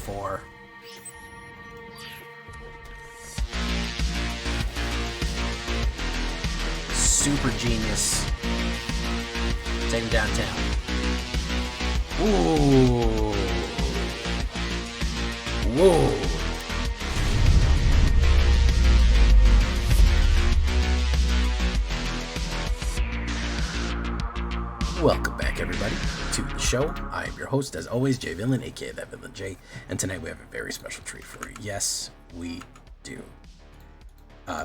before. Super genius. Take him downtown. Ooh. Whoa. Welcome back, everybody, to the show. I am your host, as always, Jay Villain, aka That Villain J, and tonight we have a very special treat for you. Yes, we do.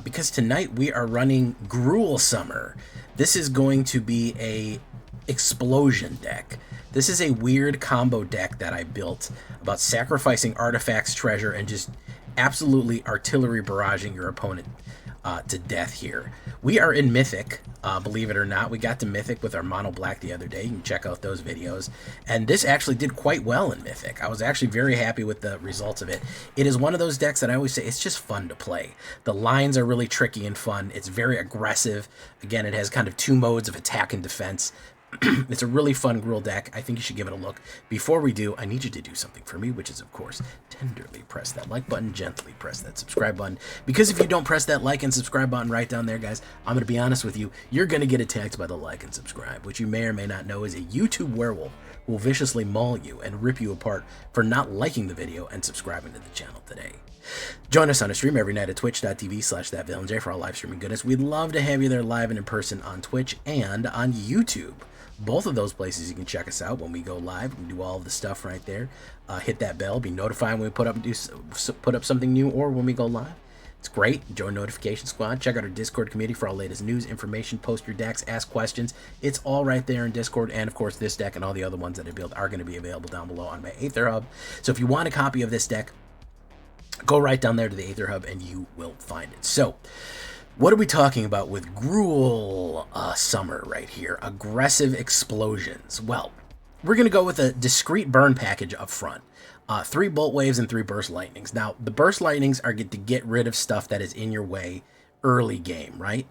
Because tonight we are running Gruul Summer. This is going to be a explosion deck. This is a weird combo deck that I built about sacrificing artifacts, treasure, and just absolutely artillery barraging your opponent to death here. We are in Mythic, believe it or not. We got to Mythic with our mono black the other day. You can check out those videos. And this actually did quite well in Mythic. I was actually very happy with the results of it. It is one of those decks that I always say it's just fun to play. The lines are really tricky and fun. It's very aggressive. Again, it has kind of two modes of attack and defense. It's a really fun Gruul deck. I think you should give it a look. Before we do, I need you to do something for me, which is, of course, tenderly press that like button, gently press that subscribe button. Because if you don't press that like and subscribe button right down there, guys, I'm going to be honest with you, you're going to get attacked by the like and subscribe, which you may or may not know is a YouTube werewolf who will viciously maul you and rip you apart for not liking the video and subscribing to the channel today. Join us on a stream every night at twitch.tv/thatvillainj for all live streaming goodness. We'd love to have you there live and in person on Twitch and on YouTube. Both of those places you can check us out when we go live. We can do all of the stuff right there. Hit that bell, be notified when we put up something new or when we go live. It's great. Join Notification Squad. Check out our Discord community for all latest news, information, post your decks, ask questions. It's all right there in Discord. And of course, this deck and all the other ones that I built are going to be available down below on my AetherHub. So if you want a copy of this deck, go right down there to the AetherHub and you will find it. So, what are we talking about with Gruul Summer right here? Aggressive explosions. Well, we're going to go with a discrete burn package up front. 3 bolt waves and 3 burst lightnings. Now, the burst lightnings are to get rid of stuff that is in your way early game, right?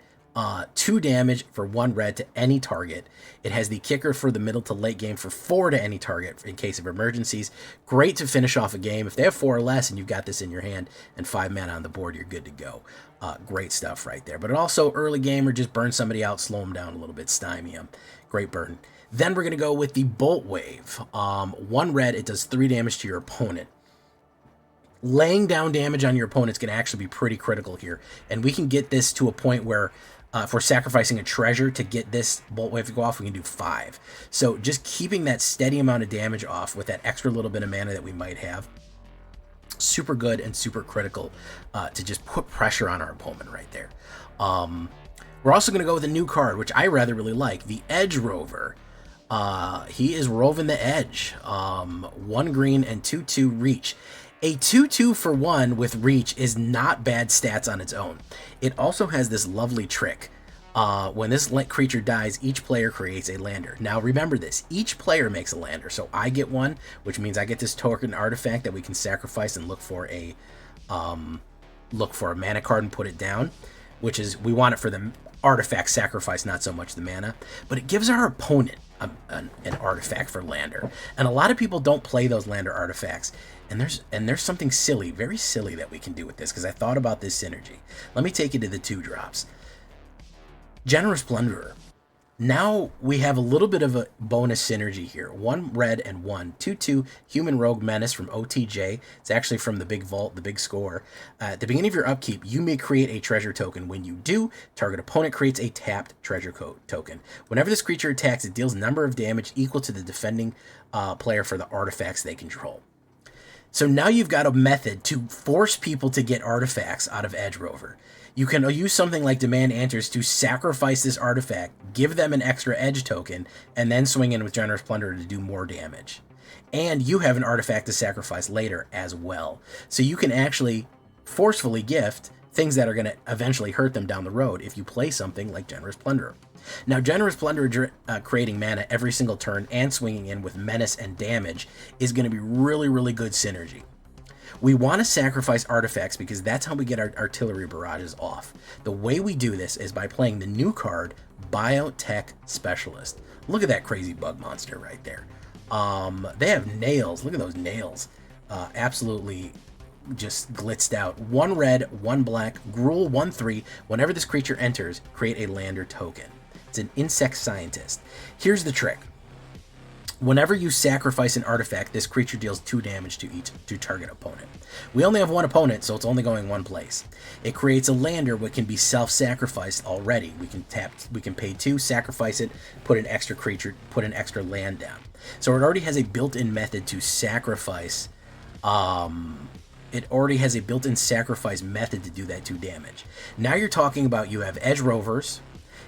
2 damage for 1 red to any target. It has the kicker for the middle to late game for 4 to any target in case of emergencies. Great to finish off a game. If they have 4 or less and you've got this in your hand and 5 mana on the board, you're good to go. Great stuff right there. But it also, early game, or just burn somebody out, slow them down a little bit, stymie them. Great burn. Then we're going to go with the Bolt Wave. 1 red, it does 3 damage to your opponent. Laying down damage on your opponent's going to actually be pretty critical here. And we can get this to a point where if we're sacrificing a treasure to get this Bolt Wave to go off, we can do 5. So just keeping that steady amount of damage off with that extra little bit of mana that we might have, super good and super critical to just put pressure on our opponent right there. We're also going to go with a new card, which I rather really like, the Edge Rover. He is roving the edge. 1 green and 2/2 reach. A 2/2 for 1 with reach is not bad stats on its own. It also has this lovely trick. When this creature dies, each player creates a lander. Now remember this, each player makes a lander. So I get one, which means I get this token artifact that we can sacrifice and look for a mana card and put it down, which is, we want it for the artifact sacrifice, not so much the mana. But it gives our opponent an artifact for lander. And a lot of people don't play those lander artifacts. And there's something silly, very silly that we can do with this, because I thought about this synergy. Let me take you to the 2 drops. Generous Plunderer. Now we have a little bit of a bonus synergy here. 1 red and 1. 2/2 Human Rogue Menace from OTJ. It's actually from the big vault, the big score. At the beginning of your upkeep, you may create a treasure token. When you do, target opponent creates a tapped treasure token. Whenever this creature attacks, it deals a number of damage equal to the defending player for the artifacts they control. So now you've got a method to force people to get artifacts out of Edge Rover. You can use something like Demand Answers to sacrifice this artifact, give them an extra edge token, and then swing in with Generous Plunderer to do more damage. And you have an artifact to sacrifice later as well. So you can actually forcefully gift things that are going to eventually hurt them down the road if you play something like Generous Plunderer. Now, Generous Plunderer creating mana every single turn and swinging in with menace and damage is going to be really, really good synergy. We want to sacrifice artifacts because that's how we get our artillery barrages off. The way we do this is by playing the new card, Biotech Specialist. Look at that crazy bug monster right there. They have nails. Look at those nails. Absolutely just glitzed out. 1 red, 1 black, Gruul 1/3. Whenever this creature enters, create a lander token. It's an insect scientist. Here's the trick. Whenever you sacrifice an artifact, this creature deals 2 damage to target opponent. We only have 1 opponent, so it's only going 1 place. It creates a lander which can be self-sacrificed already. We can pay 2, sacrifice it, put an extra creature, put an extra land down. So it already has a built-in method to sacrifice. It already has a built-in sacrifice method to do that 2 damage. Now you're talking about you have edge rovers,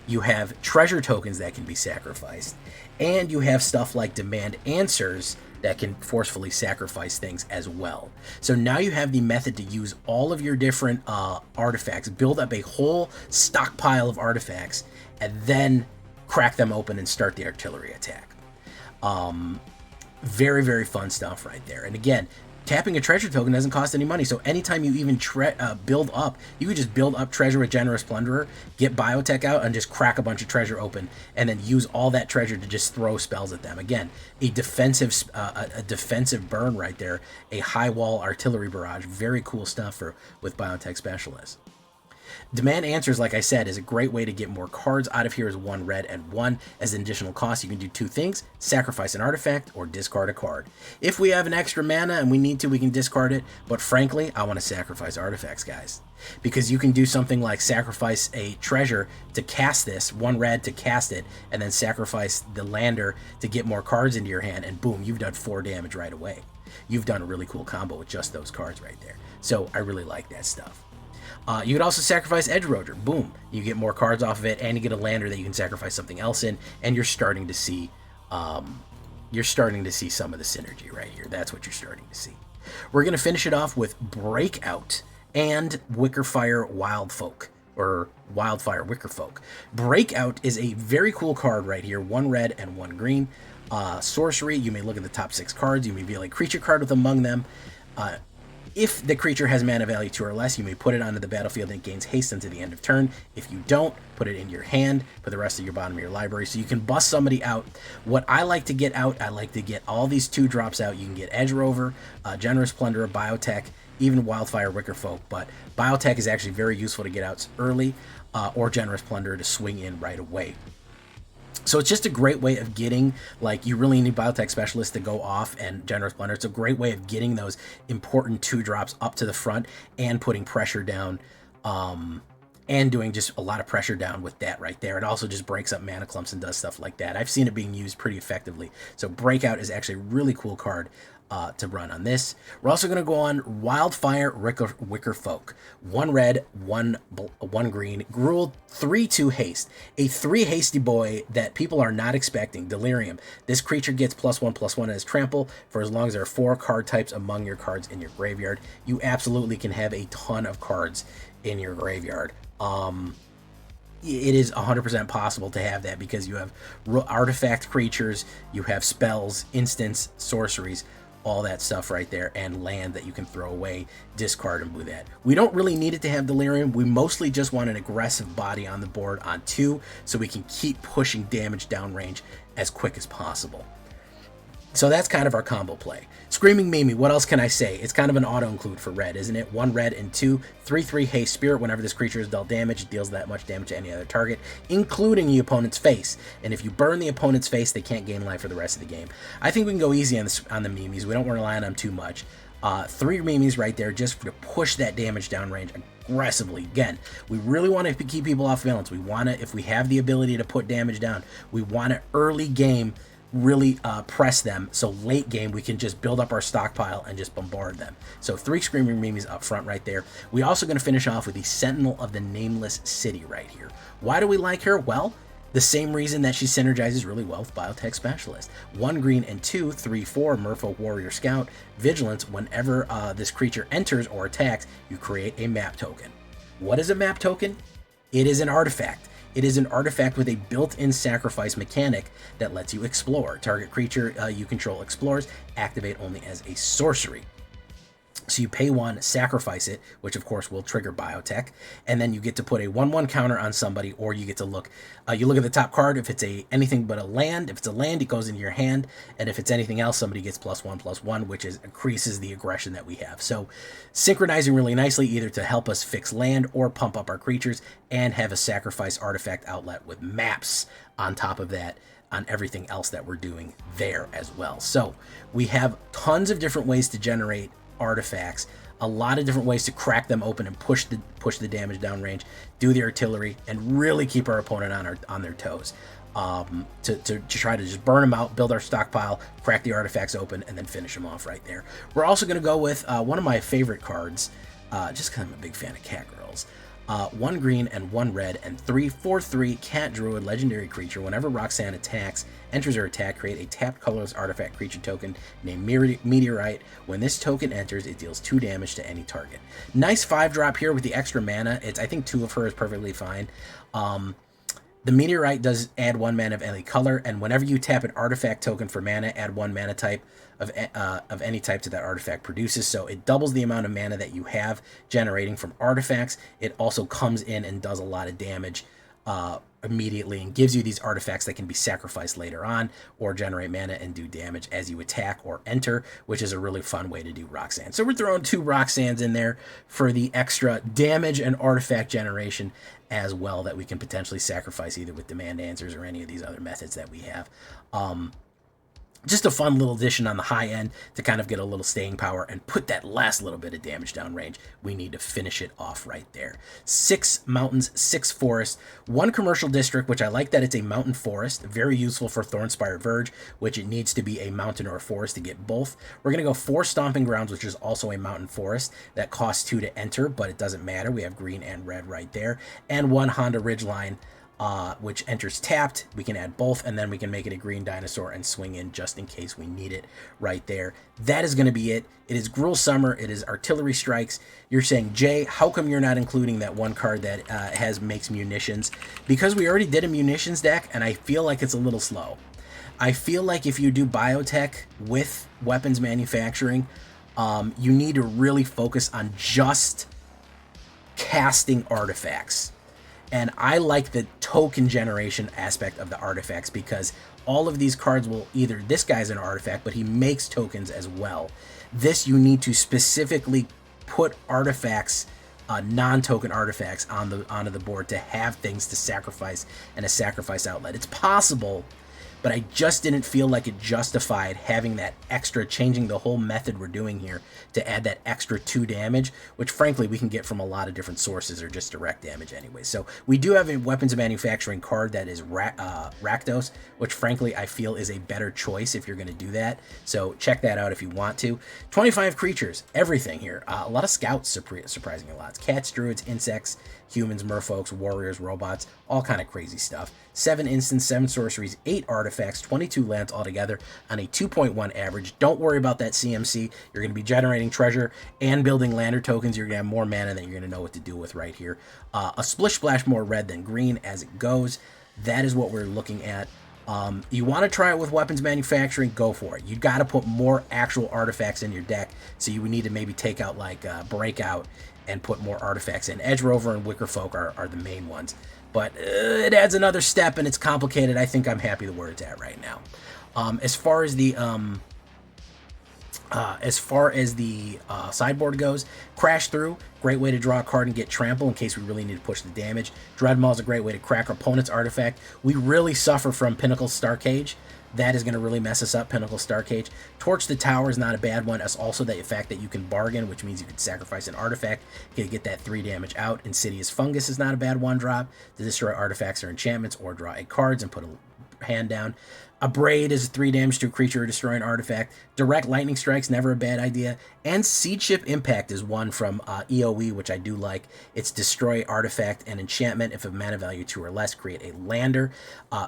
you have treasure tokens that can be sacrificed, and you have stuff like demand answers that can forcefully sacrifice things as well. So now you have the method to use all of your different artifacts, build up a whole stockpile of artifacts, and then crack them open and start the artillery attack. Very, very fun stuff right there. And again, tapping a treasure token doesn't cost any money, so anytime you even build up, you could just build up treasure with Generous Plunderer, get Biotech out, and just crack a bunch of treasure open, and then use all that treasure to just throw spells at them. Again, a defensive burn right there, a high wall artillery barrage. Very cool stuff with Biotech Specialists. Demand Answers, like I said, is a great way to get more cards out of here as 1 red and 1. As an additional cost, you can do 2 things: sacrifice an artifact or discard a card. If we have an extra mana and we need to, we can discard it, but frankly, I want to sacrifice artifacts, guys. Because you can do something like sacrifice a treasure to cast this, 1 red to cast it, and then sacrifice the lander to get more cards into your hand, and boom, you've done 4 damage right away. You've done a really cool combo with just those cards right there. So I really like that stuff. You could also sacrifice Edge Roger. Boom. You get more cards off of it, and you get a lander that you can sacrifice something else in, and you're starting to see some of the synergy right here. That's what you're starting to see. We're going to finish it off with Breakout and Wickerfire Wildfolk, or Wildfire Wickerfolk. Breakout is a very cool card right here. 1 red and 1 green. Sorcery. You may look at the top 6 cards. You may reveal a creature card with among them. If the creature has mana value 2 or less, you may put it onto the battlefield and it gains haste until the end of turn. If you don't, put it in your hand for the rest of your bottom of your library, so you can bust somebody out. What I like to get out, I like to get all these 2 drops out. You can get Edge Rover, Generous Plunderer, Biotech, even Wildfire Wickerfolk, but Biotech is actually very useful to get out early, or Generous Plunderer to swing in right away. So it's just a great way of getting, like, you really need Biotech Specialists to go off and Generous Plunderer. It's a great way of getting those important 2 drops up to the front and putting pressure down, and doing just a lot of pressure down with that right there. It also just breaks up mana clumps and does stuff like that. I've seen it being used pretty effectively. So Breakout is actually a really cool card to run on this. We're also going to go on Wildfire Wickerfolk. 1 red, 1 green, Gruul 3/2 haste. A 3 hasty boy that people are not expecting. Delirium. This creature gets +1/+1 as trample for as long as there are 4 card types among your cards in your graveyard. You absolutely can have a ton of cards in your graveyard. It is 100% possible to have that because you have artifact creatures, you have spells, instants, sorceries, all that stuff right there, and land that you can throw away, discard, and do that. We don't really need it to have Delirium. We mostly just want an aggressive body on the board on 2 so we can keep pushing damage downrange as quick as possible. So that's kind of our combo play. Screaming Mimi, what else can I say? It's kind of an auto-include for red, isn't it? 1 red and 2, 3/3 haste spirit. Whenever this creature is dealt damage, it deals that much damage to any other target, including the opponent's face. And if you burn the opponent's face, they can't gain life for the rest of the game. I think we can go easy on the Mimis. We don't rely on them too much. 3 Mimis right there just to push that damage downrange aggressively. Again, we really want to keep people off balance. We want to, if we have the ability to put damage down, we want to early game really press them, so late game we can just build up our stockpile and just bombard them. So 3 Screaming Mimis up front right there. We're also going to finish off with the Sentinel of the Nameless City right here. Why do we like her? Well, the same reason that she synergizes really well with Biotech Specialist. 1 green and 2, 3/4 Merfolk Warrior Scout. Vigilance. Whenever this creature enters or attacks, you create a map token. What is a map token? It is an artifact. It is an artifact with a built-in sacrifice mechanic that lets you explore. Target creature you control explores. Activate only as a sorcery. So So you pay 1, sacrifice it, which of course will trigger biotech, and then you get to put a 1/1 counter on somebody, or you get to look. You look at the top card. If it's anything but a land, if it's a land, it goes into your hand, and if it's anything else, somebody gets +1/+1, which increases the aggression that we have. So synchronizing really nicely, either to help us fix land or pump up our creatures, and have a sacrifice artifact outlet with maps on top of that, on everything else that we're doing there as well. So we have tons of different ways to generate artifacts, a lot of different ways to crack them open and push the damage down range, do the artillery, and really keep our opponent on their toes. To try to just burn them out, build our stockpile, crack the artifacts open, and then finish them off right there. We're also going to go with one of my favorite cards, just because I'm a big fan of cat girls. 1 green and 1 red and 3/4/3 cat druid legendary creature. Whenever Roxanne attacks, enters or attack, create a tapped colorless artifact creature token named Meteorite. When this token enters, it deals 2 damage to any target. Nice 5-drop here with the extra mana. I think 2 of her is perfectly fine. The Meteorite does add 1 mana of any color, and whenever you tap an artifact token for mana, add 1 mana type of any type to that artifact produces. So it doubles the amount of mana that you have generating from artifacts. It also comes in and does a lot of damage immediately, and gives you these artifacts that can be sacrificed later on, or generate mana and do damage as you attack or enter, which is a really fun way to do Roxanne. So we're throwing 2 Roxannes in there for the extra damage and artifact generation as well, that we can potentially sacrifice either with demand answers or any of these other methods that we have. Just a fun little addition on the high end to kind of get a little staying power and put that last little bit of damage down range. We need to finish it off right there. 6 mountains, 6 forests, 1 commercial district, which I like that it's a mountain forest. Very useful for Thornspire Verge, which it needs to be a mountain or a forest to get both. We're going to go 4 Stomping Grounds, which is also a mountain forest. That costs 2 to enter, but it doesn't matter. We have green and red right there. And 1 Honda Ridgeline, which enters tapped. We can add both, and then we can make it a green dinosaur and swing in just in case we need it right there. That is going to be it. It is Gruul Summer. It is artillery strikes. You're saying, Jay, how come you're not including that 1 card that makes munitions? Because we already did a munitions deck, and I feel like it's a little slow. I feel like if you do biotech with weapons manufacturing, you need to really focus on just casting artifacts. And I like the token generation aspect of the artifacts, because all of these cards will either, this guy's an artifact, but he makes tokens as well. This, you need to specifically put artifacts, non-token artifacts onto the board to have things to sacrifice and a sacrifice outlet. It's possible, but I just didn't feel like it justified having that extra, changing the whole method we're doing here to add that extra 2 damage, which frankly we can get from a lot of different sources or just direct damage anyway. So we do have a weapons manufacturing card that is Rakdos, which frankly I feel is a better choice if you're going to do that. So check that out if you want to. 25 creatures, everything here. A lot of scouts, surprisingly a lot. It's cats, druids, insects, humans, merfolks, warriors, robots, all kind of crazy stuff. 7 instants, 7 sorceries, 8 artifacts, 22 lands altogether on a 2.1 average. Don't worry about that CMC. You're going to be generating treasure and building lander tokens. You're going to have more mana that you're going to know what to do with right here. A splish splash more red than green as it goes. That is what we're looking at. You want to try it with weapons manufacturing, go for it. You got to put more actual artifacts in your deck, so you would need to maybe take out like Breakout and put more artifacts in. Edge Rover and Wicker Folk are the main ones. But it adds another step, and it's complicated. I think I'm happy where it's at right now. As far as the sideboard goes, Crash Through, great way to draw a card and get trample in case we really need to push the damage. Dreadmaw is a great way to crack our opponent's artifact. We really suffer from Pinnacle Starcage. That is going to really mess us up, Pinnacle Starcage. Torch the Tower is not a bad one. It's also the fact that you can bargain, which means you can sacrifice an artifact to get that 3 damage out. Insidious Fungus is not a bad 1-drop to destroy artifacts or enchantments, or draw 8 cards and put a hand down. A Braid is 3 damage to a creature or destroy an artifact. Direct Lightning Strike's never a bad idea. And Seed Ship Impact is one from EOE, which I do like. It's destroy artifact and enchantment. If of mana value 2 or less, create a lander.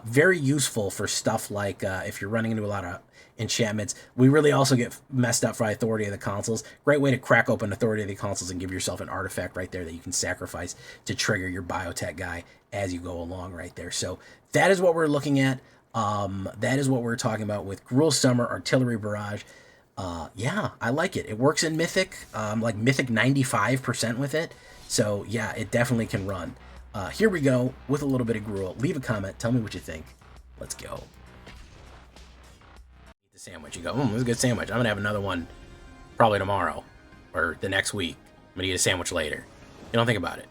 Very useful for stuff like if you're running into a lot of enchantments. We really also get messed up for Authority of the Consuls. Great way to crack open Authority of the Consuls and give yourself an artifact right there that you can sacrifice to trigger your biotech guy as you go along right there. So that is what we're looking at. That is what we're talking about with Gruul Summer, Artillery Barrage. Yeah, I like it. It works in Mythic, like Mythic 95% with it. So yeah, it definitely can run. Here we go with a little bit of Gruul. Leave a comment. Tell me what you think. Let's go. Eat the sandwich. You go, it was a good sandwich. I'm going to have another one probably tomorrow or the next week. I'm going to eat a sandwich later. You don't think about it.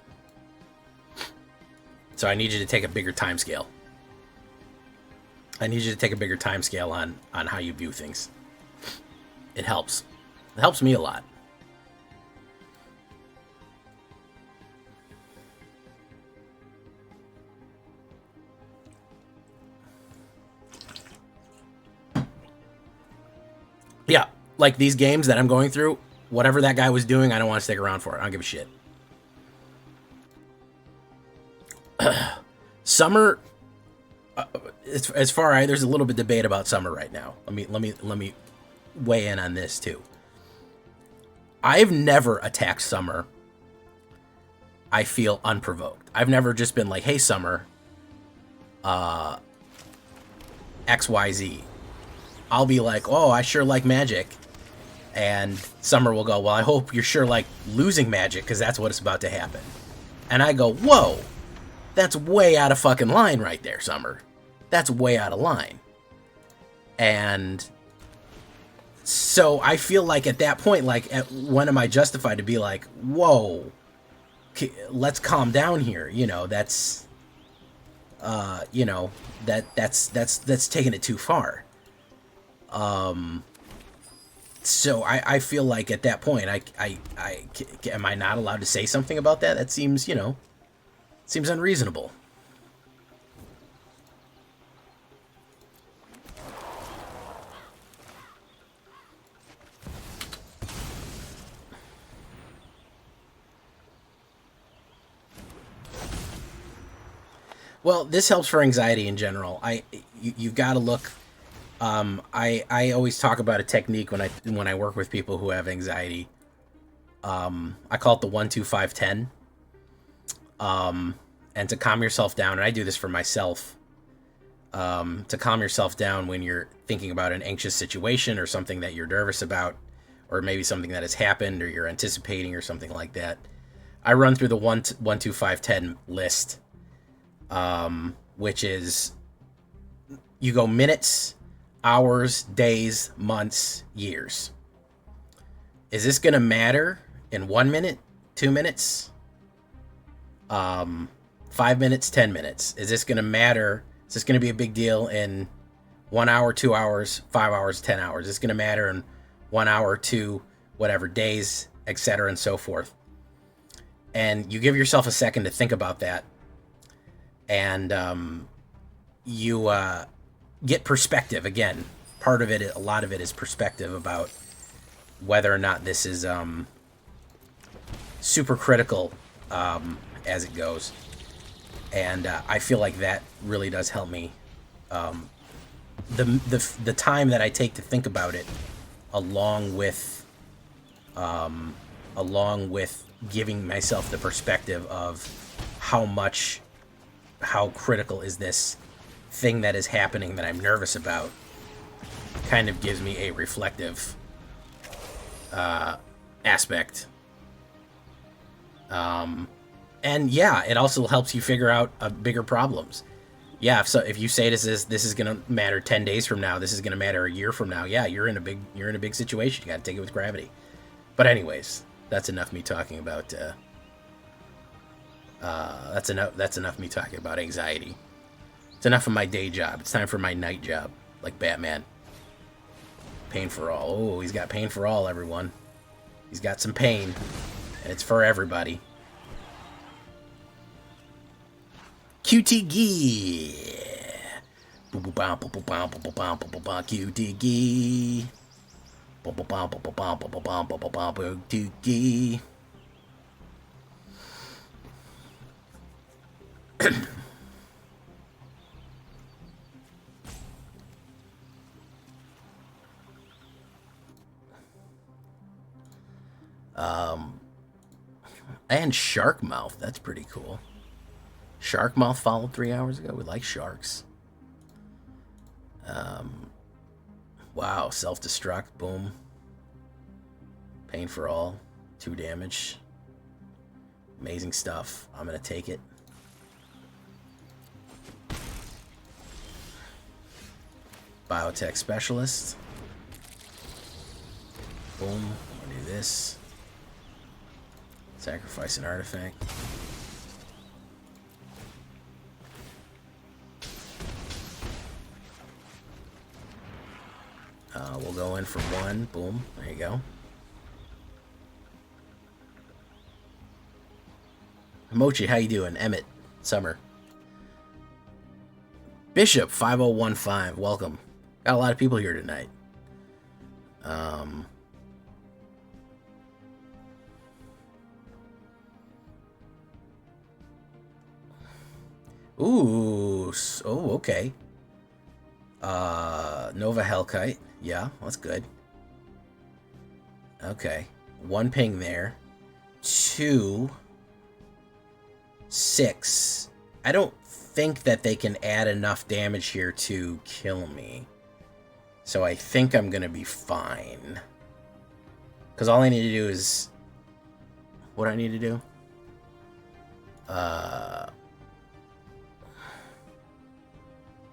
So I need you to take a bigger time scale. I need you to take a bigger time scale on how you view things. It helps. It helps me a lot. Yeah, like these games that I'm going through, whatever that guy was doing, I don't want to stick around for it. I don't give a shit. Summer, as far as there's a little bit of debate about summer right now. Let me weigh in on this too. I've never attacked summer. I feel unprovoked. I've never just been like, "Hey, summer, XYZ." I'll be like, "Oh, I sure like Magic," and Summer will go, "Well, I hope you're sure like losing Magic because that's what's about to happen." And I go, "Whoa, that's way out of fucking line right there, Summer. That's way out of line." And so I feel like at that point, like, when am I justified to be like, "Whoa, let's calm down here"? You know, that's, you know, that's taking it too far. So I feel like at that point, am I not allowed to say something about that? That seems, you know, seems unreasonable. Well, this helps for anxiety in general. You've got to look. I always talk about a technique when I work with people who have anxiety. I call it the 1-2-5-10. And to calm yourself down, and I do this for myself. To calm yourself down when you're thinking about an anxious situation or something that you're nervous about, or maybe something that has happened or you're anticipating or something like that. I run through the 1-2-5-10 list, which is you go minutes, hours, days, months, years. Is this going to matter in 1 minute, 2 minutes, 5 minutes, 10 minutes? Is this going to matter? Is this going to be a big deal in 1 hour, 2 hours, 5 hours, 10 hours? Is this going to matter in 1 hour, 2, whatever, days, etc., and so forth? And you give yourself a second to think about that. And you get perspective. Again, part of it, a lot of it is perspective about whether or not this is super critical as it goes. And I feel like that really does help me. The time that I take to think about it, along with giving myself the perspective of how critical is this thing that is happening that I'm nervous about, kind of gives me a reflective aspect. And yeah, it also helps you figure out bigger problems. Yeah, if you say this is going to matter 10 days from now, this is going to matter a year from now. Yeah, you're in a big situation. You got to take it with gravity. But anyways, that's enough me talking about that's enough me talking about anxiety. It's enough of my day job. It's time for my night job, like Batman. Pain for all. Oh, he's got pain for all, everyone. He's got some pain, and it's for everybody. QTG. QTG. QTG. And Shark Mouth, that's pretty cool. Shark Mouth followed 3 hours ago. We like sharks. Wow, self-destruct, boom. Pain for all. 2 damage. Amazing stuff. I'm going to take it. Biotech Specialist. Boom. I'll do this. Sacrifice an artifact. We'll go in for 1. Boom. There you go. Mochi, how you doing? Emmett. Summer. Bishop 5015. Welcome. Got a lot of people here tonight. Ooh. Oh, okay. Nova Hellkite. Yeah, that's good. Okay. 1 ping there. 2. 6. I don't think that they can add enough damage here to kill me. So I think I'm going to be fine. Because all I need to do is... What do I need to do?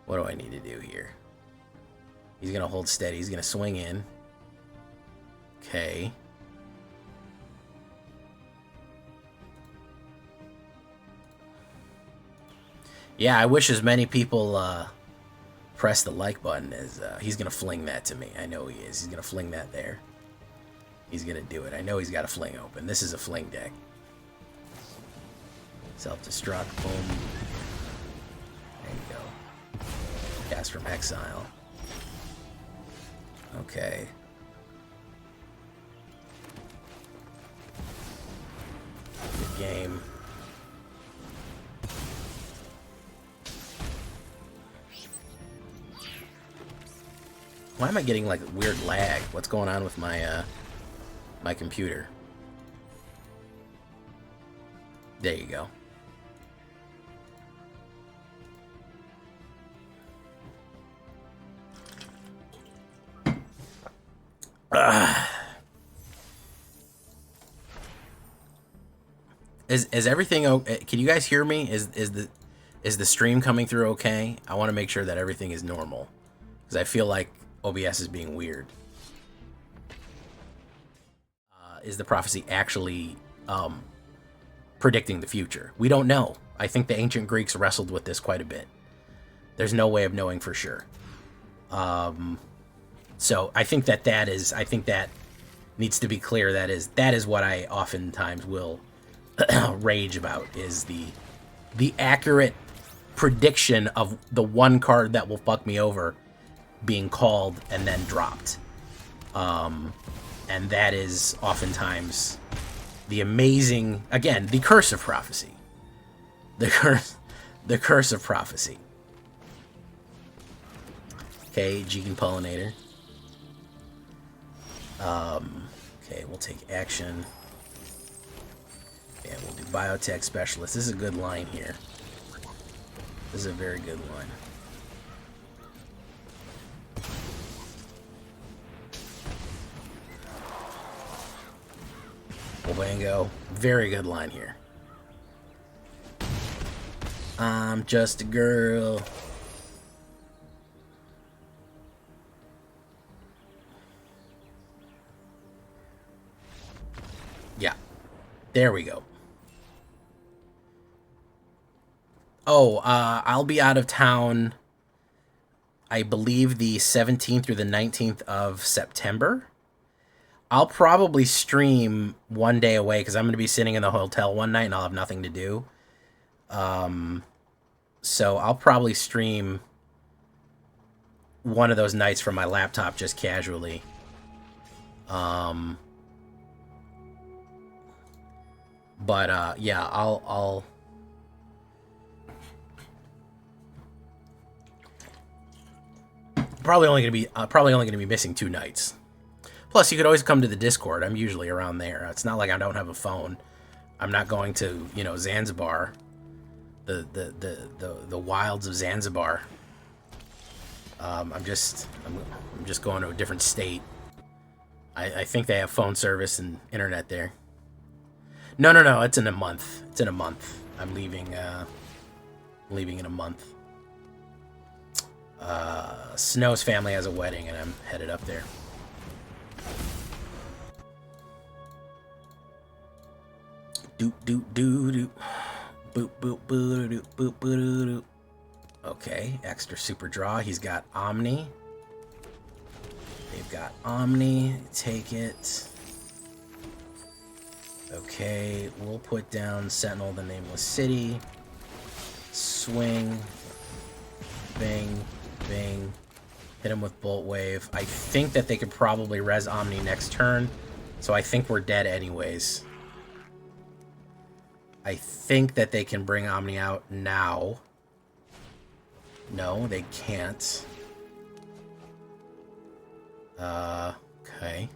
What do I need to do here? He's going to hold steady. He's going to swing in. Okay. Yeah, I wish as many people press the like button as... he's going to fling that to me. I know he is. He's going to fling that there. He's going to do it. I know he's got a fling open. This is a fling deck. Self-destruct. Boom. There you go. Cast from Exile. Okay. Good game. Why am I getting like weird lag? What's going on with my my computer? There you go. Is everything okay? Can you guys hear me? Is the stream coming through okay? I want to make sure that everything is normal because I feel like OBS is being weird. Is the prophecy actually predicting the future? We don't know. I think the ancient Greeks wrestled with this quite a bit. There's no way of knowing for sure. So I think that needs to be clear. That is what I oftentimes will rage about, is the accurate prediction of the one card that will fuck me over being called and then dropped. And that is oftentimes the amazing, again, the curse of prophecy. The curse of prophecy. Okay, Jigen Pollinator. Okay, we'll take action. And we'll do Biotech Specialist. This is a good line here. This is a very good line. Bango. Very good line here. I'm just a girl. Yeah. There we go. Oh, I'll be out of town, I believe, the 17th through the 19th of September. I'll probably stream one day away because I'm going to be sitting in the hotel one night and I'll have nothing to do. So I'll probably stream one of those nights from my laptop just casually. But yeah, I'll probably only going to be missing 2 nights. Plus, you could always come to the Discord. I'm usually around there. It's not like I don't have a phone. I'm not going to, Zanzibar, the wilds of Zanzibar. I'm just going to a different state. I think they have phone service and internet there. No, no, no. It's in a month. It's in a month. I'm leaving. Leaving in a month. Snow's family has a wedding, and I'm headed up there. Doop doop doo doo. Boop boop boo doo boop boo doo doo. Okay, extra super draw. He's got Omni. They've got Omni. Take it. Okay, we'll put down Sentinel, the Nameless City. Swing. Bing. Bing. Hit him with Bolt Wave. I think that they could probably res Omni next turn, so I think we're dead anyways. I think that they can bring Omni out now. No, they can't. Okay.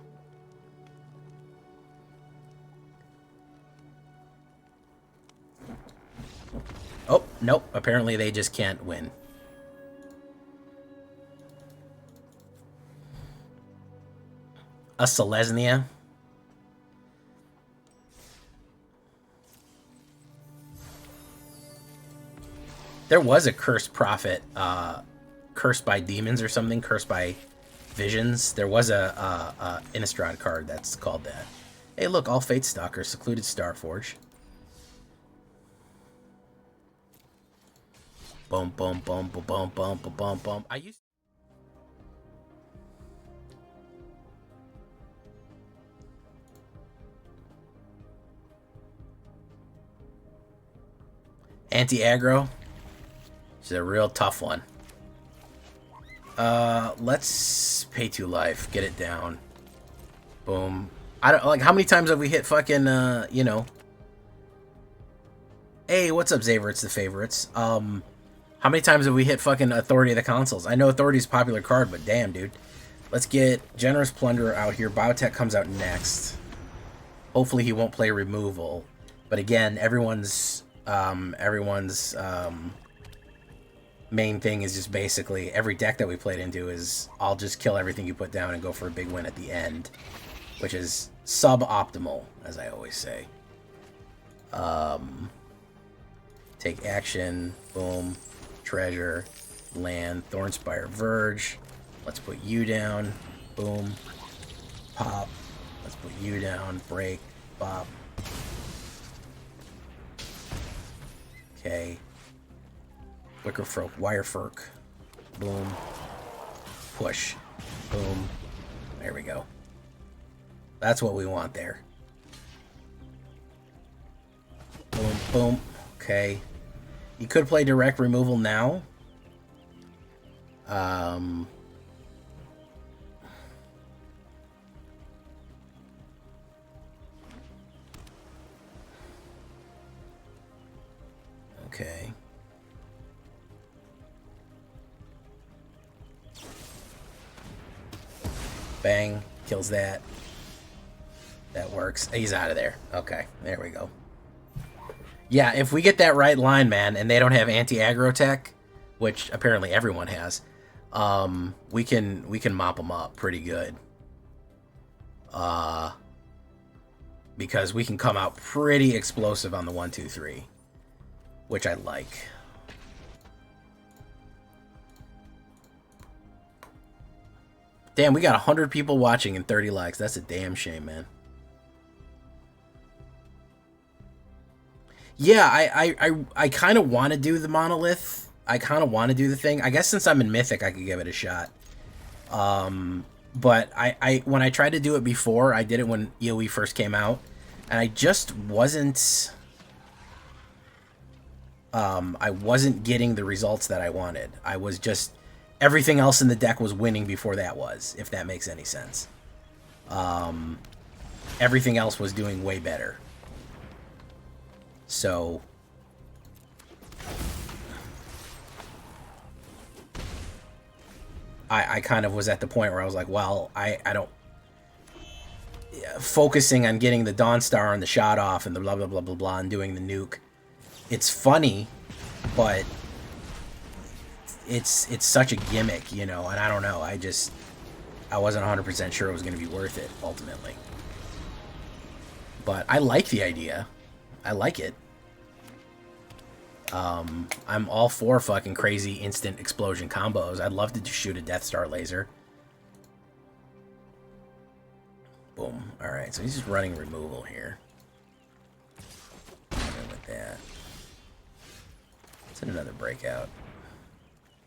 Oh, nope. Apparently they just can't win. A Selesnya. There was a Cursed Prophet, Cursed by Demons or something, Cursed by Visions. There was a Innistrad card that's called that. Hey, look, all Fate Stalkers, Secluded Starforge. Boom, boom, boom, boom, boom, boom, boom, boom, boom. I used. Anti-aggro. It's a real tough one. Let's pay 2 life. Get it down. Boom. I don't like how many times have we hit fucking you know. Hey, what's up, Xaver? It's the favorites. How many times have we hit fucking Authority of the Consoles? I know Authority is a popular card, but damn, dude. Let's get Generous Plunderer out here. Biotech comes out next. Hopefully he won't play removal. But again, everyone's main thing is just basically every deck that we played into is I'll just kill everything you put down and go for a big win at the end, which is suboptimal, as I always say. Take action, boom, treasure, land, Thornspire Verge. Let's put you down, boom, pop. Let's put you down, break, pop. Okay. Wickerfolk, Wirefolk. Boom. Push. Boom. There we go. That's what we want there. Boom, boom. Okay. You could play direct removal now. Okay. Bang. Kills that. That works. He's out of there. Okay. There we go. Yeah, if we get that right line, man, and they don't have anti-aggro tech, which apparently everyone has, we can mop them up pretty good. Because we can come out pretty explosive on the 1, 2, 3, which I like. Damn, we got 100 people watching and 30 likes. That's a damn shame, man. Yeah, I kind of want to do the monolith. I kind of want to do the thing. I guess since I'm in Mythic, I could give it a shot. But when I tried to do it before, I did it when EOE first came out, and I just wasn't. I wasn't getting the results that I wanted. I was just everything else in the deck was winning before that was, if that makes any sense. Everything else was doing way better. So I kind of was at the point where I was like, well, I don't focusing on getting the Dawnstar and the shot off and the blah blah blah blah blah and doing the nuke. It's funny, but it's such a gimmick, you know, and I don't know. I just I wasn't 100% sure it was going to be worth it, ultimately. But I like the idea. I like it. I'm all for fucking crazy instant explosion combos. I'd love to just shoot a Death Star laser. Boom. Alright, so he's just running removal here. With that. Let's hit another breakout.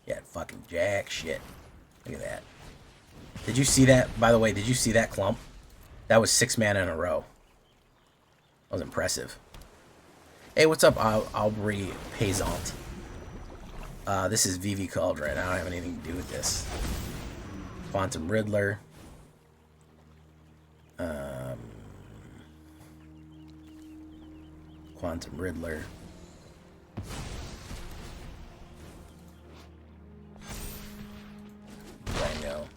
Yeah, fucking jack shit. Look at that. Did you see that? By the way, did you see that clump? That was 6 mana in a row. That was impressive. Hey, what's up, Aubrey Payzant? This is VV Cauldron. I don't have anything to do with this. Quantum Riddler. Quantum Riddler. Rango.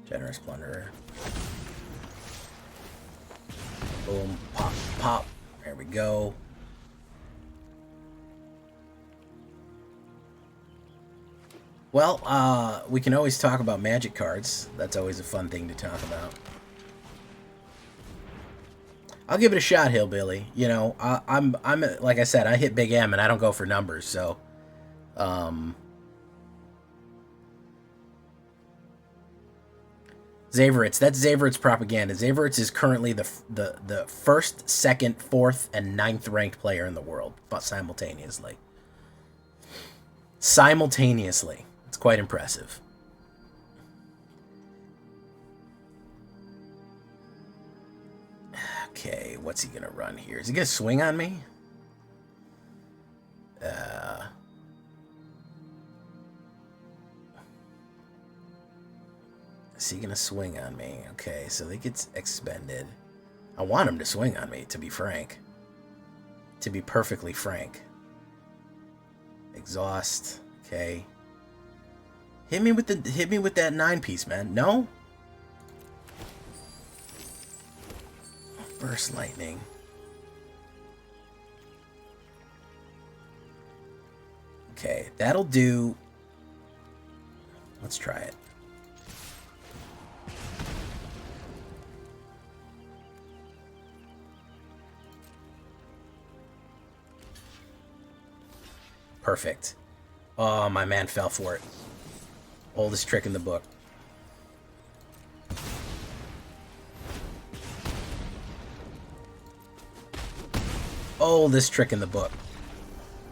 Generous Plunderer. Boom, pop, pop. There we go. Well, we can always talk about magic cards. That's always a fun thing to talk about. I'll give it a shot, Hillbilly. You know, I'm like I said, I hit Big M and I don't go for numbers, so Zaveritz, that's Zaveritz propaganda. Zaveritz is currently the 1st, 2nd, 4th, and 9th ranked player in the world, but simultaneously. Simultaneously. It's quite impressive. Okay, what's he gonna run here? Is he gonna swing on me? Is he gonna swing on me? Okay, so he gets expended. I want him to swing on me, to be frank. To be perfectly frank. Exhaust. Okay. Hit me with that 9-piece, man. No? Burst lightning. Okay, that'll do. Let's try it. Perfect. Oh, my man fell for it. Oldest trick in the book. Oldest trick in the book.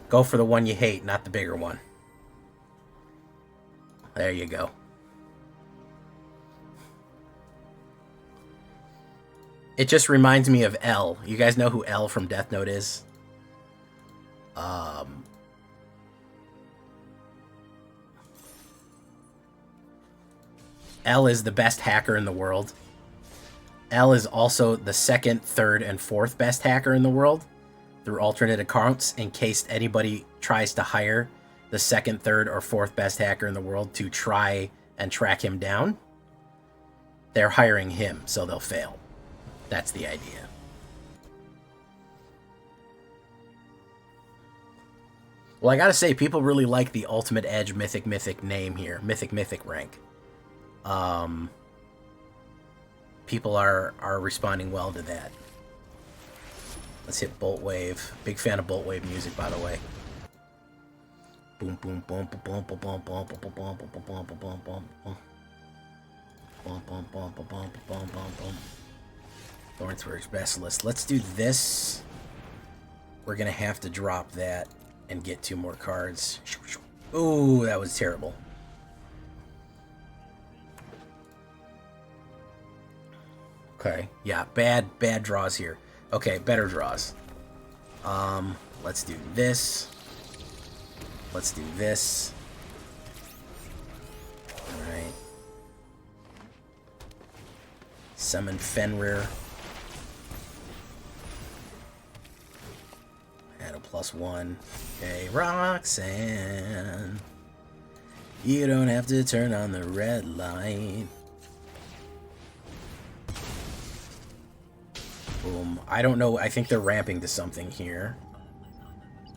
Go for the one you hate, not the bigger one. There you go. It just reminds me of L. You guys know who L from Death Note is? L is the best hacker in the world. L is also the 2nd, 3rd, and 4th best hacker in the world through alternate accounts in case anybody tries to hire the 2nd, 3rd, or 4th best hacker in the world to try and track him down. They're hiring him, so they'll fail. That's the idea. Well, I gotta say, people really like the Ultimate Edge Mythic name here. Mythic rank. People are responding well to that. Let's hit Bolt Wave. Big fan of Bolt Wave music, by the way. Boom, boom, boom, boom, boom, boom, boom, boom, boom, boom, boom, boom, boom, boom, boom, boom. Boom, boom, boom, boom, boom, boom, boom, boom. Thornsburg's Basilisk. Let's do this. We're gonna have to drop that and get 2 more cards. Ooh, that was terrible. Okay, yeah, bad draws here. Okay, better draws. Let's do this. Let's do this. Alright. Summon Fenrir. Add a +1. Okay, Roxanne. You don't have to turn on the red light. Boom. I don't know. I think they're ramping to something here.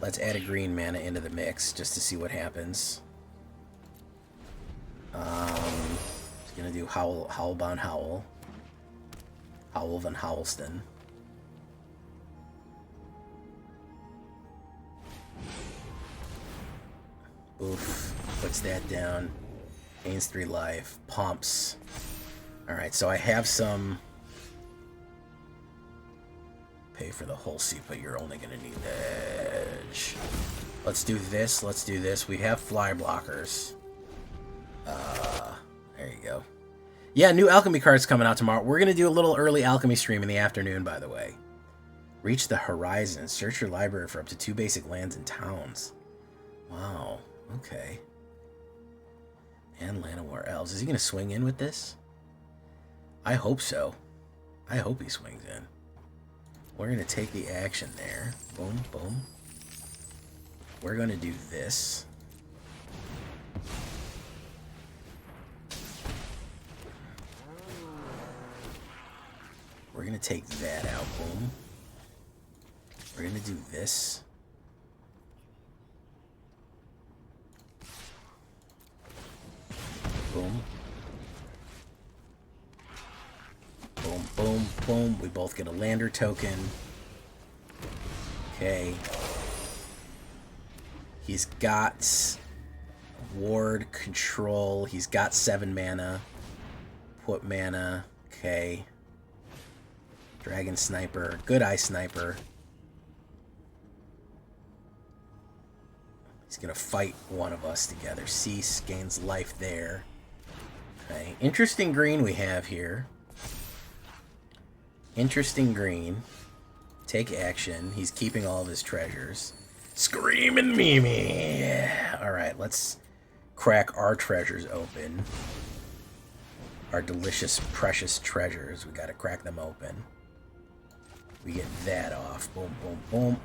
Let's add a green mana into the mix just to see what happens. It's gonna do Howlbound Howl. Howl van Howlston. Oof. Puts that down. Gains 3 life. Pumps. Alright, so I have some... Pay for the whole seat, but you're only going to need the edge. Let's do this. Let's do this. We have fly blockers. There you go. Yeah, new alchemy cards coming out tomorrow. We're going to do a little early alchemy stream in the afternoon, by the way. Reach the horizon. Search your library for up to 2 basic lands and towns. Wow. Okay. And Llanowar Elves. Is he going to swing in with this? I hope so. I hope he swings in. We're going to take the action there. Boom, boom. We're going to do this. We're going to take that out. Boom. We're going to do this. Boom. Boom, boom, boom. We both get a lander token. Okay. He's got ward control. He's got 7 mana. Put mana. Okay. Dragon Sniper. Good Eye Sniper. He's going to fight one of us together. Cease. Gains life there. Okay. Interesting green we have here. Interesting green. Take action. He's keeping all of his treasures. Screaming Mimi. Alright, let's crack our treasures open. Our delicious, precious treasures. We gotta crack them open. We get that off. Boom, boom, boom.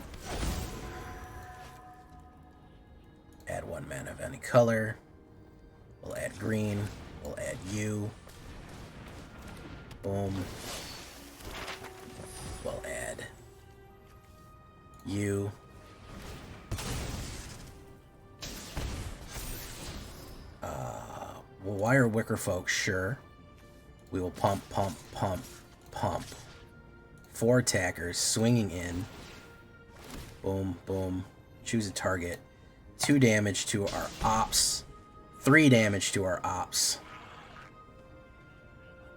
Add 1 mana of any color. We'll add green. We'll add you. Boom. We'll add you. We'll wire Wicker Folk, sure. We will pump, pump, pump, pump. 4 attackers, swinging in. Boom, boom. Choose a target. 2 damage to our ops. 3 damage to our ops.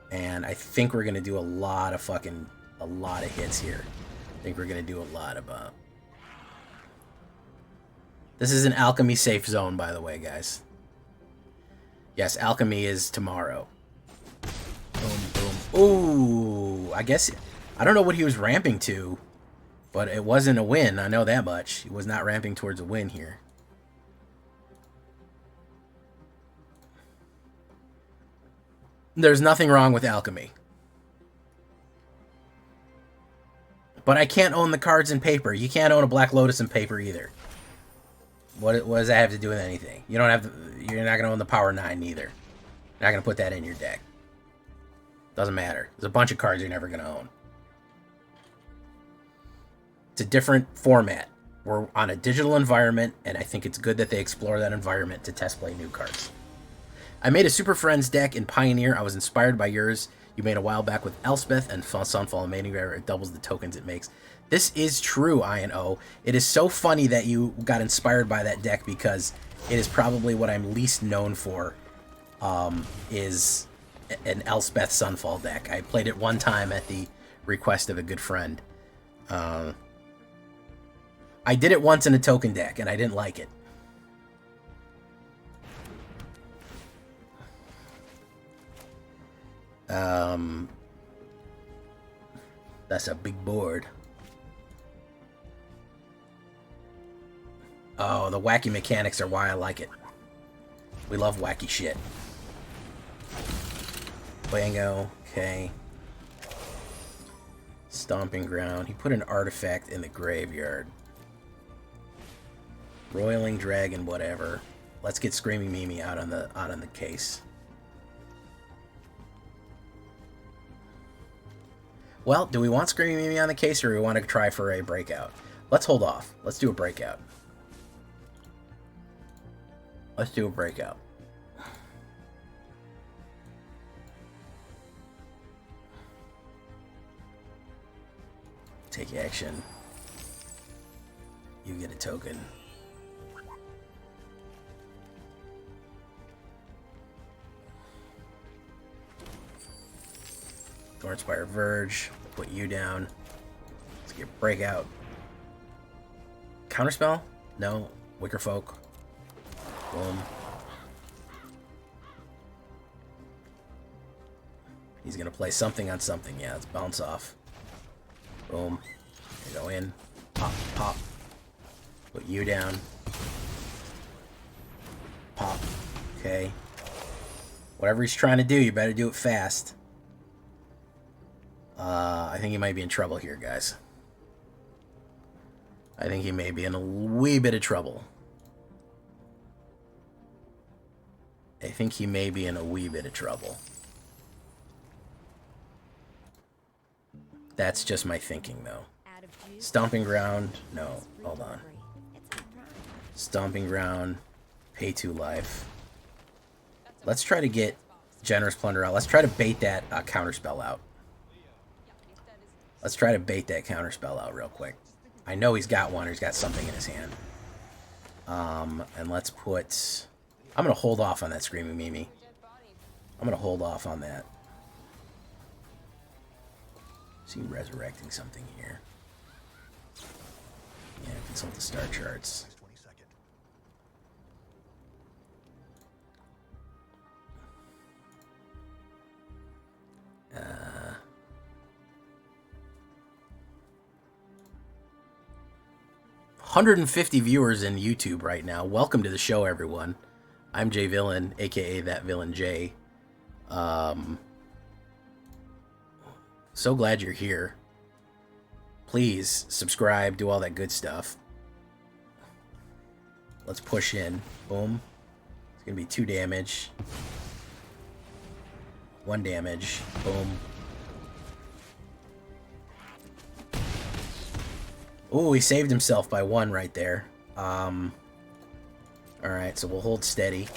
And I think we're going to do a lot of hits here. I think we're going to do a lot of... This is an alchemy safe zone, by the way, guys. Yes, alchemy is tomorrow. Boom, boom. Ooh, I guess... I don't know what he was ramping to, but it wasn't a win. I know that much. He was not ramping towards a win here. There's nothing wrong with alchemy. But I can't own the cards in paper. You can't own a Black Lotus in paper either. What does that have to do with anything? You don't have to, you're not going to own the Power 9 either. You're not going to put that in your deck. Doesn't matter. There's a bunch of cards you're never going to own. It's a different format. We're on a digital environment, and I think it's good that they explore that environment to test play new cards. I made a Super Friends deck in Pioneer. I was inspired by yours you made a while back with Elspeth and Sunfall and Mating River. It doubles the tokens it makes. This is true, INO. It is so funny that you got inspired by that deck because it is probably what I'm least known for, is an Elspeth Sunfall deck. I played it one time at the request of a good friend. I did it once in a token deck, and I didn't like it. That's a big board. Oh, the wacky mechanics are why I like it. We love wacky shit. Bango, okay. Stomping Ground. He put an artifact in the graveyard. Roiling Dragon, whatever. Let's get Screaming Mimi out on the case. Well, do we want Screaming Mimi on the case, or do we want to try for a breakout? Let's hold off. Let's do a breakout. Let's do a breakout. Take action. You get a token. Thornspire Verge. Put you down. Let's get breakout. Counterspell? No. Wicker Folk. Boom. He's gonna play something on something. Yeah, let's bounce off. Boom. You go in. Pop, pop. Put you down. Pop. Okay. Whatever he's trying to do, you better do it fast. I think he might be in trouble here, guys. I think he may be in a wee bit of trouble. I think he may be in a wee bit of trouble. That's just my thinking, though. Stomping Ground. No, hold on. Stomping Ground. Pay 2 life. Let's try to get Generous Plunder out. Let's try to bait that Counterspell out. Let's try to bait that Counterspell out real quick. I know he's got one, or he's got something in his hand. And let's put... I'm going to hold off on that Screaming Mimi. I'm going to hold off on that. See, resurrecting something here. Yeah, consult the star charts. 150 viewers in YouTube right now. Welcome to the show, everyone. I'm Jay Villain, aka That Villain Jay. So glad you're here. Please subscribe, do all that good stuff. Let's push in. Boom. It's gonna be 2 damage. 1 damage. Boom. Ooh, he saved himself by 1 right there. Alright, so we'll hold steady.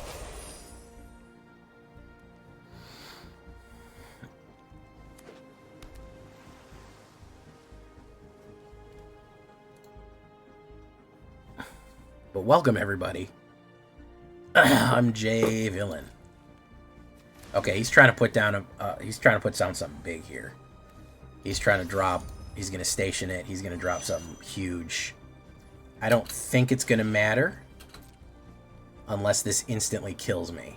But welcome, everybody. I'm Jay Villain. Okay, he's trying to put down something big here. He's trying to drop. He's gonna station it. He's gonna drop something huge. I don't think it's gonna matter unless this instantly kills me.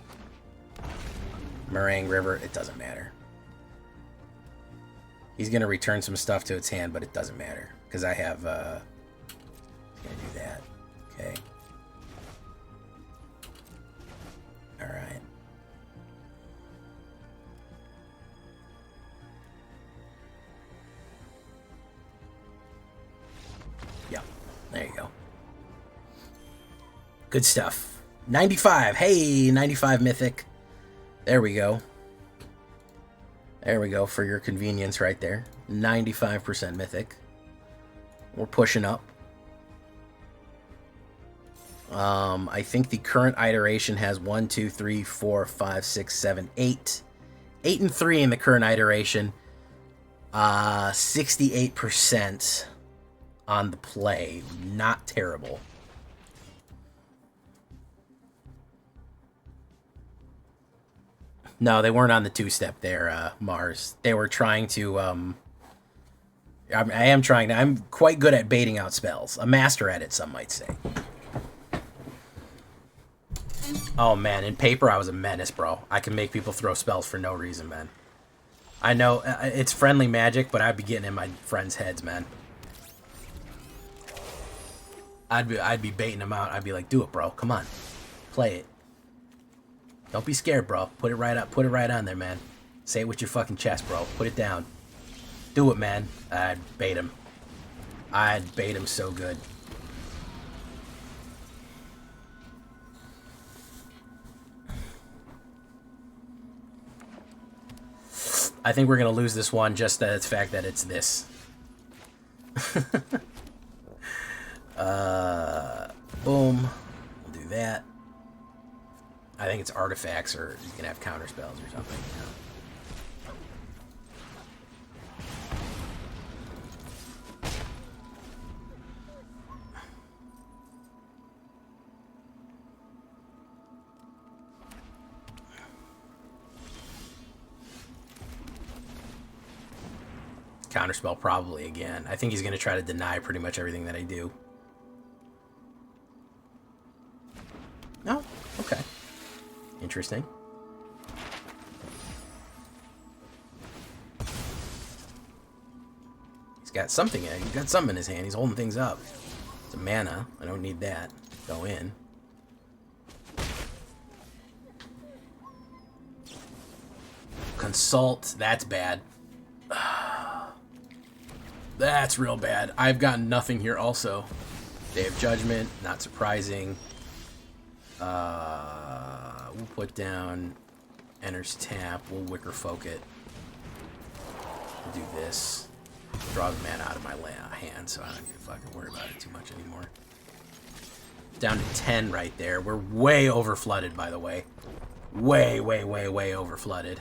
Meringue River, it doesn't matter. He's gonna return some stuff to its hand, but it doesn't matter because I have. He's gonna do that. Okay. All right. Yeah. There you go. Good stuff. 95. Hey, 95 Mythic. There we go. There we go for your convenience right there. 95% Mythic. We're pushing up. I think the current iteration has 1, 2, 3, 4, 5, 6, 7, 8. 8 and 3 in the current iteration. 68% on the play. Not terrible. No, they weren't on the 2-step there, Mars. They were trying to, I am trying to, I'm quite good at baiting out spells. A master at it, some might say. Oh, man, in paper, I was a menace, bro. I can make people throw spells for no reason, man. I know, it's friendly magic, but I'd be getting in my friends' heads, man. I'd be baiting them out. I'd be like, do it, bro. Come on. Play it. Don't be scared, bro. Put it right up. Put it right on there, man. Say it with your fucking chest, bro. Put it down. Do it, man. I'd bait him. I'd bait him so good. I think we're going to lose this one just the fact that it's this. Boom. We'll do that. I think it's artifacts, or you can have counter spells or something. Counterspell probably again. I think he's going to try to deny pretty much everything that I do. No? Okay. Interesting. He's got something. He's got something in his hand. He's holding things up. It's a mana. I don't need that. Go in. Consult. That's bad. That's real bad. I've got nothing here also. Day of Judgment. Not surprising. We'll put down enters tap. We'll Wicker Folk it. We'll do this. Draw the mana out of my hand, so I don't need to fucking worry about it too much anymore. Down to 10 right there. We're way over flooded, by the way. Way, way, way, way over flooded.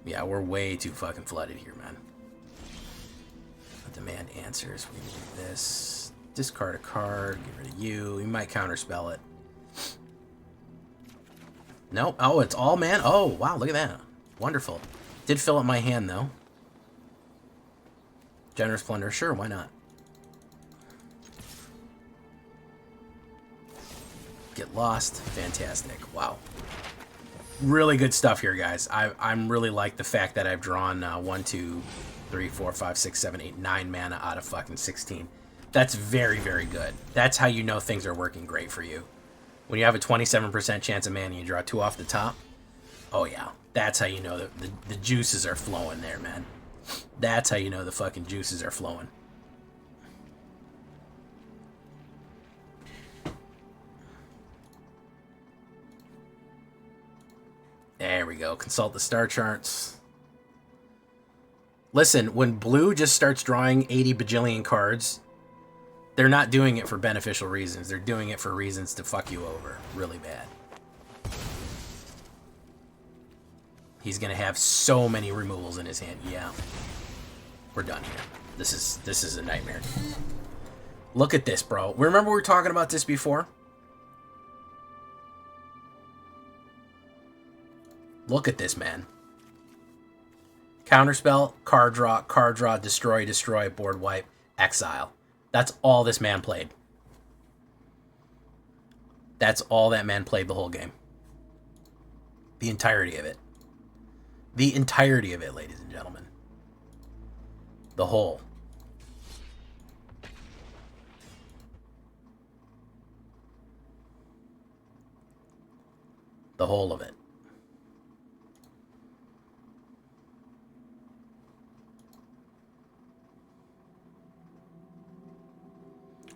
Yeah, we're way too fucking flooded here, man. Demand answers. We need this. Discard a card. Get rid of you. We might counterspell it. Nope. Oh, it's all man. Oh, wow. Look at that. Wonderful. Did fill up my hand, though. Generous Plunder. Sure, why not? Get lost. Fantastic. Wow. Really good stuff here, guys. I'm really like the fact that I've drawn 1, 2, 3, 4, 5, 6, 7, 8, 9 mana out of fucking 16. That's very, very good. That's how you know things are working great for you. When you have a 27% chance of mana and you draw 2 off the top, oh yeah. That's how you know that the juices are flowing there, man. That's how you know the fucking juices are flowing. There we go. Consult the star charts. Listen, when blue just starts drawing 80 bajillion cards, they're not doing it for beneficial reasons. They're doing it for reasons to fuck you over really bad. He's going to have so many removals in his hand. Yeah. We're done here. This is a nightmare. Look at this, bro. Remember we were talking about this before? Look at this, man. Counterspell, card draw, destroy, board wipe, exile. That's all this man played. That's all that man played the whole game. The entirety of it. The entirety of it, ladies and gentlemen. The whole. The whole of it.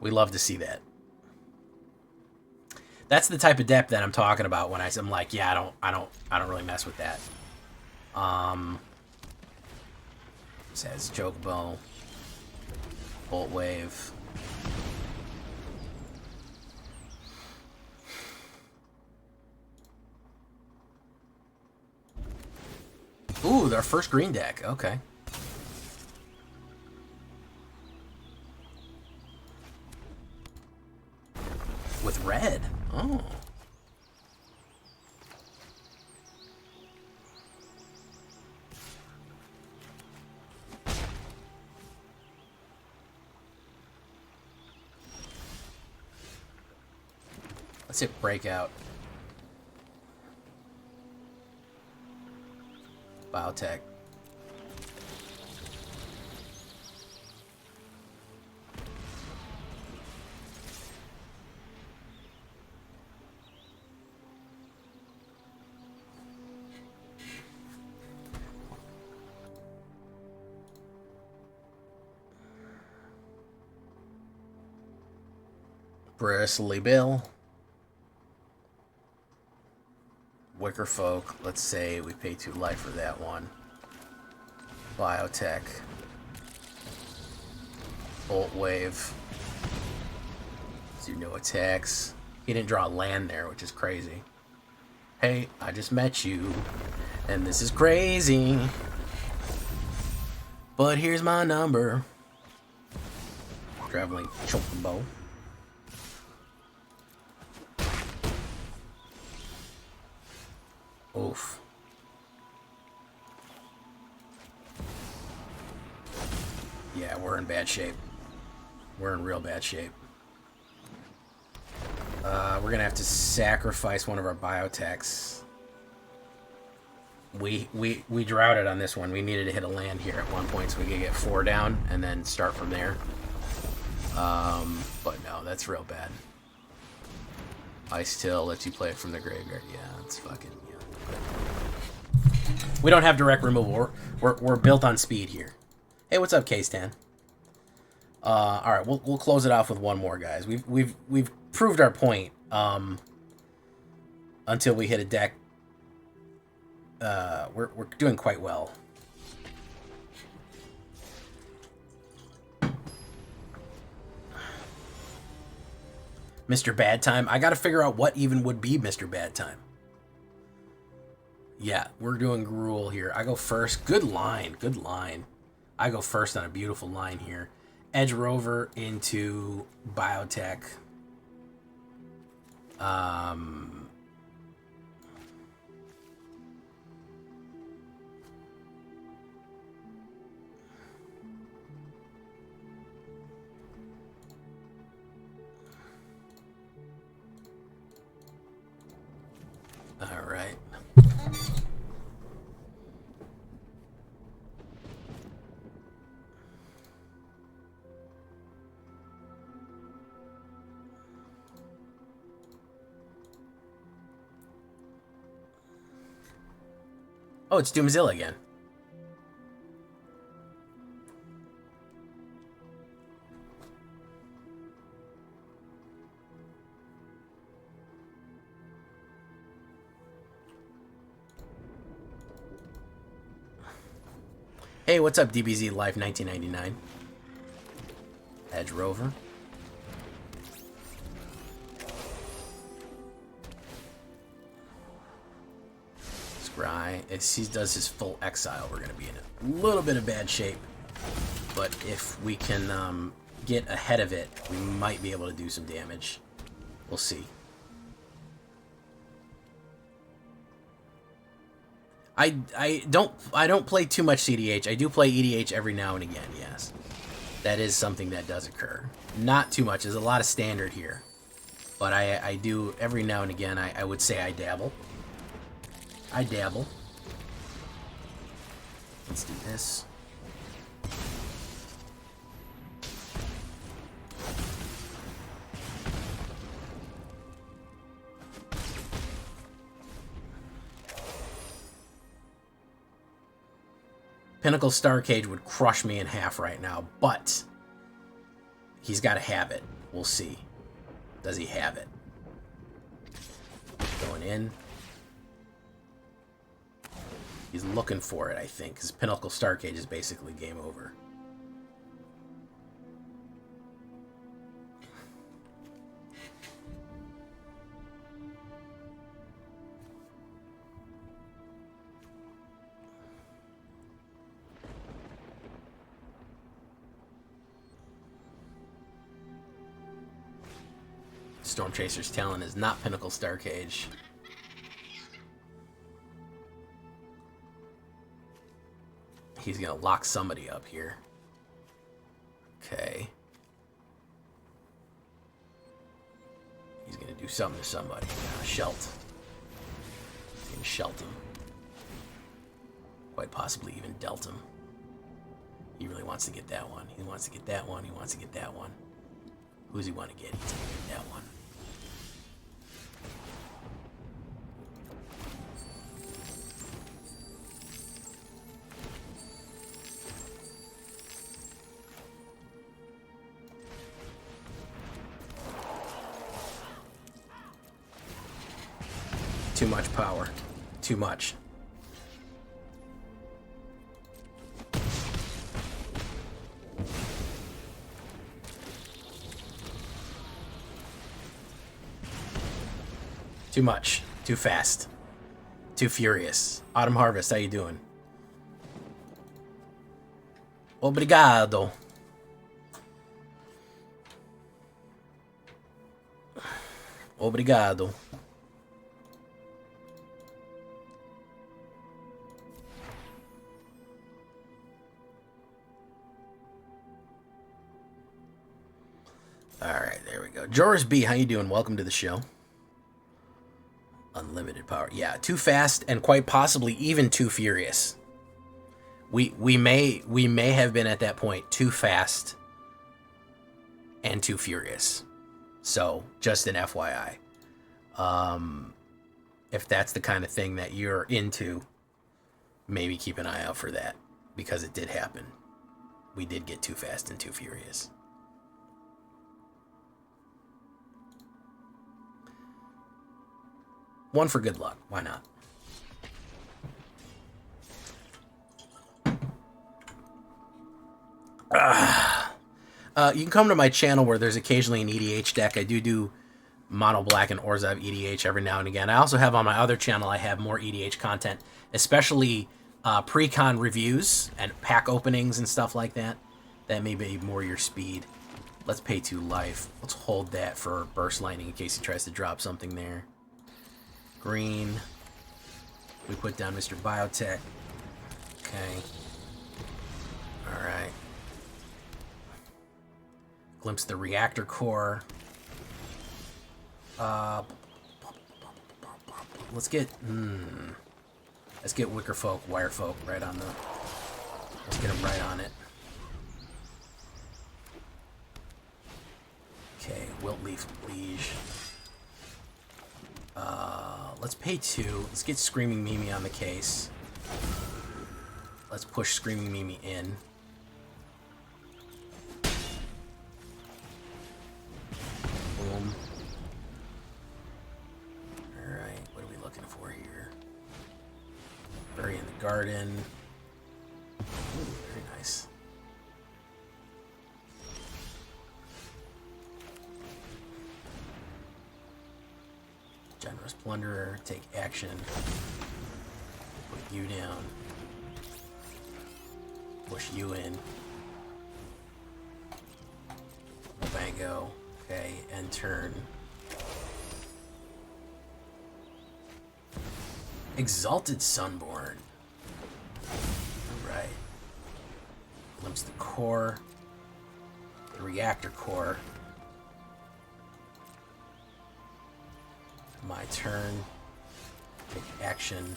We love to see that. That's the type of depth that I'm talking about when I'm like, yeah, I don't really mess with that. Says Chocobo, Bolt Wave. Ooh, our first green deck. Okay. With red. Oh. Let's hit Breakout. Biotech. Bristly Bill. Quicker Folk. Let's say we pay 2 life for that one. Biotech. Bolt Wave. Do no attacks. He didn't draw land there, which is crazy. Hey, I just met you, and this is crazy. But here's my number. Traveling Chocobo. Oof. Yeah, we're in bad shape. We're in real bad shape. We're gonna have to sacrifice one of our biotechs. We droughted on this one. We needed to hit a land here at one point so we could get 4 down and then start from there. But no, that's real bad. Ice Till lets you play it from the graveyard. Yeah, it's fucking, yeah. We don't have direct removal. We're built on speed here. Hey, what's up, K-Stan? All right, we'll close it off with one more, guys. We've proved our point until we hit a deck. We're doing quite well. Mr. Bad Time. I got to figure out what even would be Mr. Bad Time. Yeah, we're doing Gruul here. I go first. Good line. Good line. I go first on a beautiful line here. Edge Rover into Biotech. All right. Oh, it's Doomzilla again. Hey, what's up, DBZ Life 1999? Edge Rover. Scry. If he does his full exile, we're going to be in a little bit of bad shape. But if we can get ahead of it, we might be able to do some damage. We'll see. I don't play too much CDH. I do play EDH every now and again, yes. That is something that does occur. Not too much. There's a lot of standard here. But I do, every now and again, I would say I dabble. I dabble. Let's do this. Pinnacle Starcage would crush me in half right now, but he's got to have it. We'll see. Does he have it? Going in. He's looking for it, I think, because Pinnacle Starcage is basically game over. Storm Chaser's talent is not Pinnacle Starcage. He's gonna lock somebody up here. Okay. He's gonna do something to somebody. Shelt. He's gonna shelt him. Quite possibly even dealt him. He really wants to get that one. He wants to get that one. He wants to get that one. Who's he want to get? He's gonna get that one. Too much power. Too much. Too much. Too fast. Too furious. Autumn Harvest, how you doing? Obrigado. Obrigado. Alright, there we go. Joris B, how you doing? Welcome to the show. Unlimited power. Yeah, too fast and quite possibly even too furious. We may have been at that point too fast and too furious. So, just an FYI. If that's the kind of thing that you're into, maybe keep an eye out for that, because it did happen. We did get too fast and too furious. One for good luck. Why not? You can come to my channel where there's occasionally an EDH deck. I do Mono Black and Orzhov EDH every now and again. I also have on my other channel, I have more EDH content, especially pre-con reviews and pack openings and stuff like that. That may be more your speed. Let's pay 2 life. Let's hold that for Burst Lightning in case he tries to drop something there. Green. We put down Mr. Biotech. Okay. Alright. Glimpse the reactor core. Let's get Wicker Folk, Wire Folk right on the. Let's get them right on it. Okay, Wiltleaf Liege. Let's pay 2. Let's get Screaming Mimi on the case. Let's push Screaming Mimi in. Boom. Alright, what are we looking for here? Bury in the Garden. Ooh, very nice. Generous Plunderer, take action. Put you down. Push you in. Bango. Okay, end turn. Exalted Sunborn. Alright. Glimpse the core. The reactor core. My turn. Take action.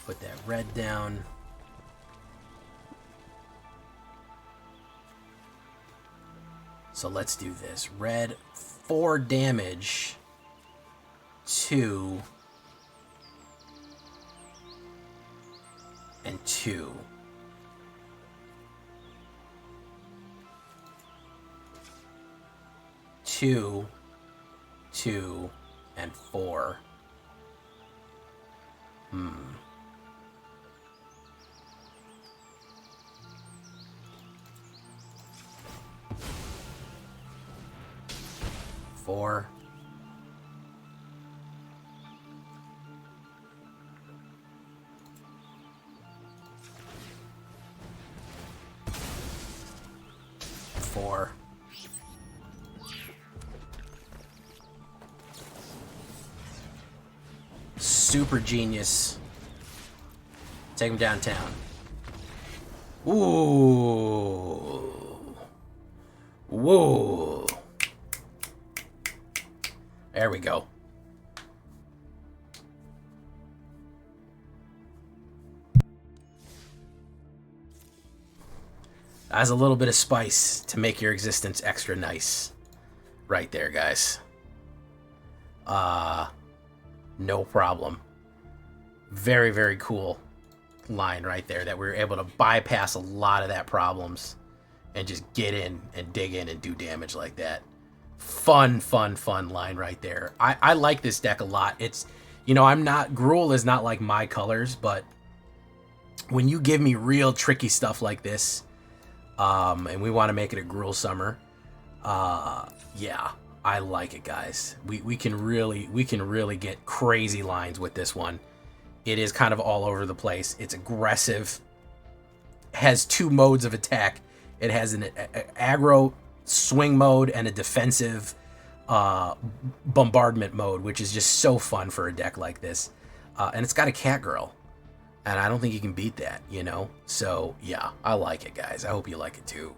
Put that red down. So let's do this. Red, 4 damage. 2. And 2. Two. 2 and 4. 4. 4. Super genius. Take him downtown. Ooh. Whoa. There we go. Adds a little bit of spice to make your existence extra nice. Right there, guys. No problem. Very, very cool line right there that we were able to bypass a lot of that problems and just get in and dig in and do damage like that. Fun line right there. I like this deck a lot. It's, You know, Gruul is not like my colors, but when you give me real tricky stuff like this, and we want to make it a Gruul summer, yeah, I like it, guys. We can really get crazy lines with this one. It is kind of all over the place. It's aggressive. Has 2 modes of attack. It has an aggro swing mode and a defensive bombardment mode, which is just so fun for a deck like this. And it's got a cat girl, and I don't think you can beat that, you know? So yeah, I like it, guys. I hope you like it too.